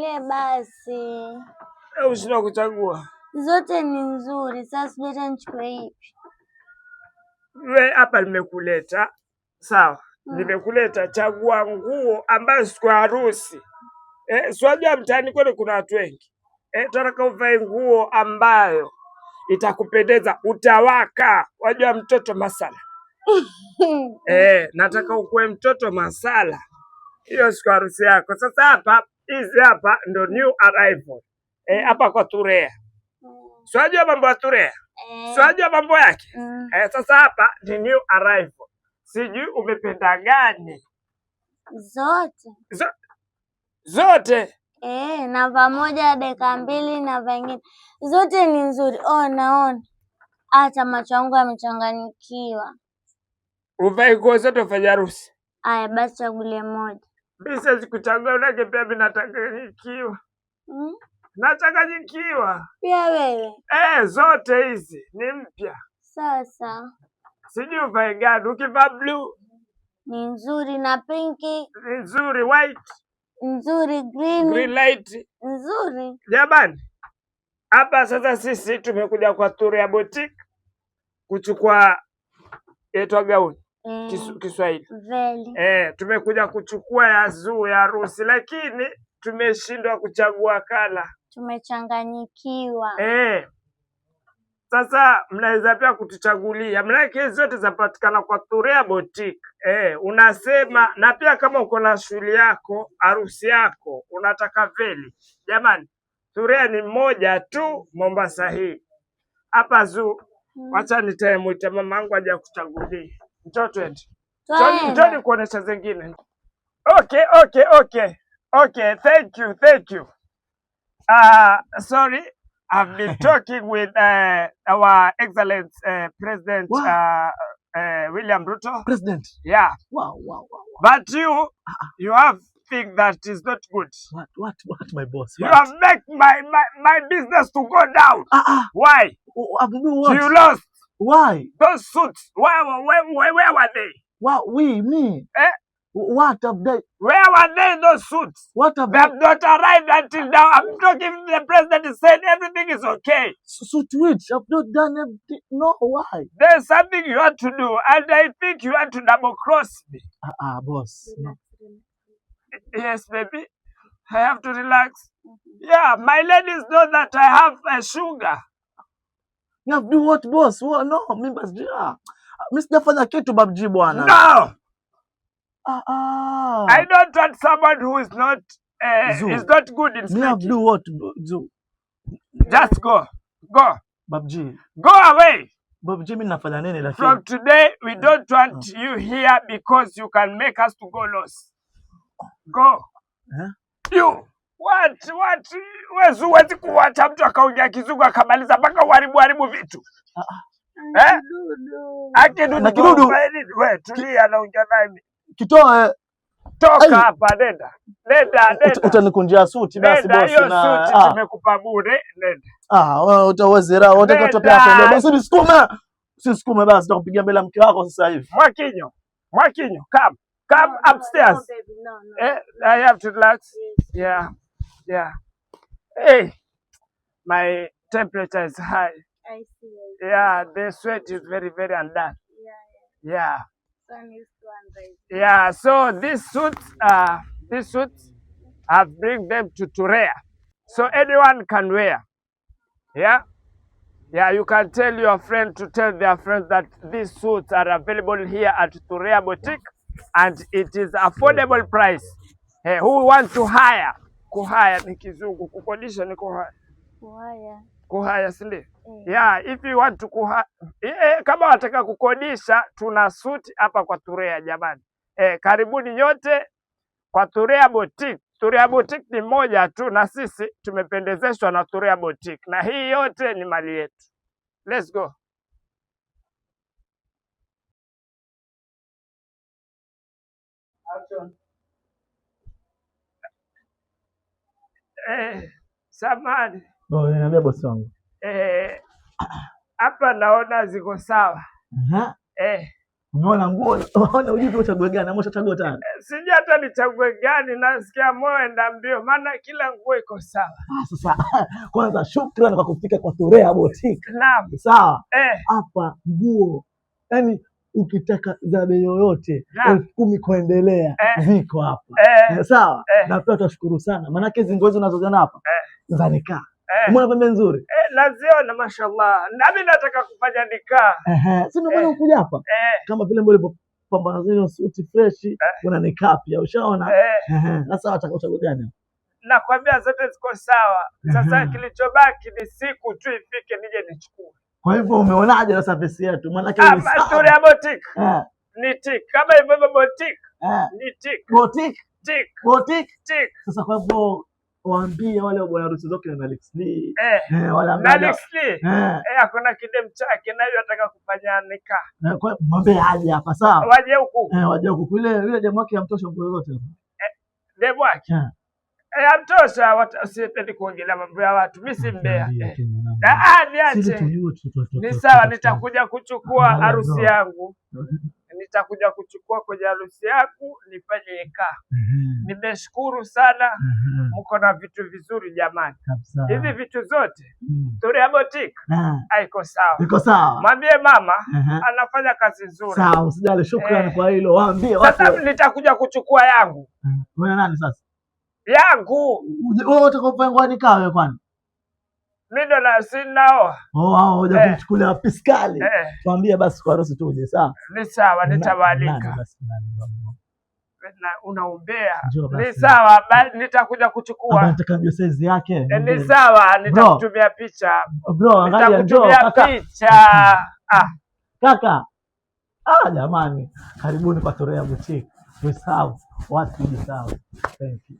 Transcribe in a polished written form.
Nichagulie basi. Usina kuchagua. Zote ni nzuri. Sasa sijui nichukue ipi. Wewe hapa nimekuleta. Sawa. Nimekuleta, chagua nguo ambayo siku ya harusi. Swajua mtaani kwani kuna watu wengi. Tunataka uvae nguo ambayo itakupendeza, utawaka. Wajua mtoto masala. Nataka ukuwe mtoto masala. Hiyo siku harusi yako. Sasa hapa, hizi hapa ndo new arrival. Hapa kwa Turea. Swajua mambo ya Turea? Swajua mambo yake? Sasa hapa ni new arrival. Sijui umependa gani? Zote. Na pamoja dakika 2 na vingine. Zote ni nzuri. Naona. Hata macho yangu yamechanganyikiwa. Uvae nguo zote ufanye harusi. Aya basi chagulie moja. Mimi siwezi kuchagua, unake pia mimi nachanganyikiwa. Nachanganyikiwa. Pia wewe? Zote hizi ni mpya. Sasa. Sijui uvae gani, ukivaa blue ni nzuri na pinki. Ni nzuri, white. Nzuri, green light. Nzuri. Jamani. Hapa sasa sisi tumekuja kwa Turea Boutique kuchukua gauni. Kiswahili. Veli. Tumekuja kuchukua ya harusi lakini tumeshindwa kuchagua kala. Tumechanganyikiwa. Sasa mnaweza pia kutuchagulia. Mlaki zote zapatikana kwa Turea Boutique. Unasema na pia kama uko na shughuli yako, harusi yako, unataka veli. Jamani, Turea ni moja tu Mombasa hii. Hapa wacha nitamuita mamangu aje kuchagulia. Mtoto ende. Njoni kuonesha zingine. Okay, thank you. Sorry, I've been talking with our excellent President William Ruto. President? Yeah. Wow. But you have think that is not good. What, my boss? You have make my business to go down. Why? What? You lost. Why? Those suits, where were they? What, me? What have they? Where were they, those suits? What have they have not arrived until now. I'm talking, the president said everything is okay. Suit which? I've not done everything. No, why? There's something you want to do, and I think you want to double cross me. Boss. No. Yes, baby. I have to relax. Yeah, my ladies know that I have a sugar. You have to do what, boss? What? No, Mr. Fanya kitu babji bwana. No. I don't want someone who is not good in speaking. You have to do what, Zoo? Just go. Babji. Go away. Babji, mimi nafanya nini lakini? From today, we don't want you here because you can make us to go lost. Go. You. What? Huwezi kuwacha mtu akaongea kizungu akamaliza mpaka uharibu vitu. Kidudu. Wewe tulia, anaongea nani? Kitoe. Toka hapa, nenda. Utanikunjia suti basi boss. Hiyo suti nimekupa bure, nenda. Wewe utawezera, unataka tupia hapo. Basi nisikume basi nitakupigia mbele mke wako sasa hivi. Mwakinyo, come upstairs. I have to relax. Yeah. Hey, my temperature is high. I see. Yeah, the sweat is very, very undone. Yeah. Yeah. So these suits, I've bring them to Turea, so anyone can wear. Yeah, you can tell your friend to tell their friends that these suits are available here at Turea Boutique, and it is affordable price. Who want to hire? Kuhaya ni kizungu, kukodisha ni kuhaya. Kuhaya sile. Yeah, if you want to kama wataka kukodisha, tuna suit hapa kwa Turea jamani. Karibuni nyote kwa Turea Boutique. Turea Boutique ni moja tu na sisi tumependezeshwa na Turea Boutique. Na hii yote ni mali yetu. Let's go. Action. Samahani. Niambia bosi wangu. Hapa naona ziko sawa. Unaona nguo, unaona ujibu uchague gani ama ushachagua tayari? Sijui hata nichague gani, nasikia moyo enda mbio maana kila nguo iko sawa. Sasa kwanza shukrani kwa kufika kwa Thurea Boutique. Naam. Sawa. Hapa nguo yani ukitaka za bei yoyote 10,000 kuendelea ziko hapa. Sawa. Na pia tutashukuru sana. Maana hizi nguo unazoziona hapa za nikaa. Umeona pembe nzuri? Naziona mashallah. Na mimi nataka kufanya nikaa. Si ndio maana ukuja hapa? Kama vile mbona pambana zile suti fresh, una nikaa pia. Ushaona? Sasa utachagua gani? Nakwambia zote ziko sawa. Sasa kilichobaki ni siku tu ifike nije nichukue. Kwa hivyo umeonaje sasa pesa yetu? Maana ni Thurea Boutique. Ni tik. Kama hivyo boutique. Ni tik. Boutique. Tik. Boutique. Tik. Sasa kwa hivyo waambie wale bwana harusi zote na Alex Lee. Wala Alex Lee. Hakuna kidem chake nayo ataka kufanya nikaa. Kwa mwambie aje hapa sawa? Waje huku. Waje huku. Yule demu wake amtosha nguo zote. Demu wake. Amtosha, usipendi kuongelea mambo ya watu. Mimi si mbea. Niache. Ni sawa, nitakuja kuchukua harusi yangu. Nitakuja kuchukua kwenye harusi yangu nifanye nikaa. Nimeshukuru sana. Mko na vitu vizuri jamani. Hivi vitu zote Thurea Boutique haiko sawa. Iko sawa. Mwambie mama anafanya kazi nzuri. Sawa, usijali, shukrani kwa hilo. Waambie watu. Sasa nitakuja kuchukua yangu. Wewe nani sasa? Yangu. Wewe utakofanya ngwani kawe kwani? Mimi ndo na sinao. Hoja kumchukulia piskali. Tuambie basi kwa harusi tuje, sawa? Ni sawa, nitawalika. Unaombea. Ni sawa, nitakuja kuchukua. Nataka ndio size yake. Ni sawa, nitakutumia picha. Bro, angalia njoo picha. Kaka. Jamani, karibuni kwa Thurea Boutique. Tusahau watu jisahau. Thank you.